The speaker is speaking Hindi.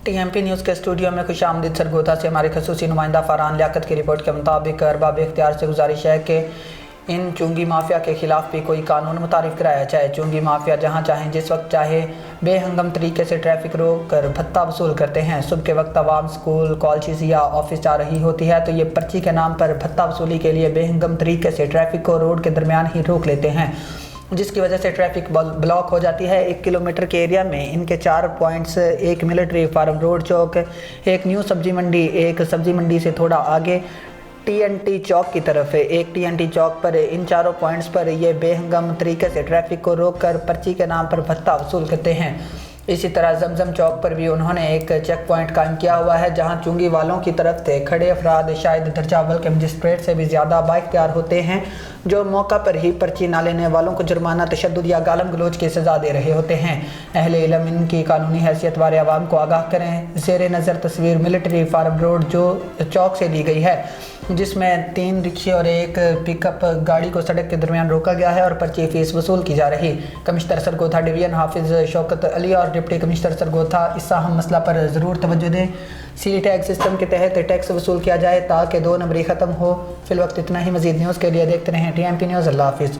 टीएमपी न्यूज़ के स्टूडियो में खुशामदीद। सरगोधा से हमारे खसूसी नुमाइंदा फरहान लियाकत की रिपोर्ट के मुताबिक अरबाब इख्तियार से गुजारिश है कि इन चुंगी माफिया के खिलाफ भी कोई कानून मुतारिफ कराया जाए। चुंगी माफिया जहां चाहें जिस वक्त चाहे बेहंगम तरीके से ट्रैफिक रोक कर भत्ता वसूल करते हैं। सुबह के वक्त आवाम स्कूल कॉलेज या ऑफिस जा रही होती है तो ये पर्ची के नाम पर भत्ता वसूली के लिए बेहंगम तरीके से ट्रैफिक को रोड के दरमियान ही रोक लेते हैं, जिसकी वजह से ट्रैफिक ब्लॉक हो जाती है। 1 किलोमीटर के एरिया में इनके 4 पॉइंट्स, एक मिलिट्री फार्म रोड चौक, एक न्यू सब्जी मंडी, एक सब्जी मंडी से थोड़ा आगे टीएनटी चौक की तरफ है। एक टीएनटी चौक पर इन चारों पॉइंट्स पर ये बेहंगम तरीके से ट्रैफिक को रोककर पर्ची के नाम पर भत्ता वसूल करते हैं। इसी तरह जमजम चौक पर भी उन्होंने एक चेक पॉइंट कायम किया हुआ है, जहां चुंगी वालों की तरफ से खड़े अफराद शायद दर्जा अव्वल के मजिस्ट्रेट से भी ज़्यादा बाइख्तियार होते हैं, जो मौका पर ही पर्ची ना लेने वालों को जुर्माना, तशद्दुद या गालम गलोच की सज़ा दे रहे होते हैं। अहले इल्म इनकी कानूनी हैसियत बारे आवाम को आगाह करें। ज़ेर नज़र तस्वीर मिलिट्री फार्म रोड जो चौक से ली गई है, जिसमें 3 रिक्शे और एक पिकअप गाड़ी को सड़क के दरमियान रोका गया है और पर्ची फीस वसूल की जा रही। कमिश्नर सरगोधा डिवीजन हाफिज शौकत अली और डिप्टी कमिश्नर सरगोधा इस अहम मसला पर ज़रूर तवज्जो दें। सी टैग सिस्टम के तहत टैक्स वसूल किया जाए ताकि 2 नंबरी ख़त्म हो। फिलवक्त इतना ही। मज़ीद न्यूज़ के लिए देखते रहें टीएमपी न्यूज़। अल्लाह हाफिज़।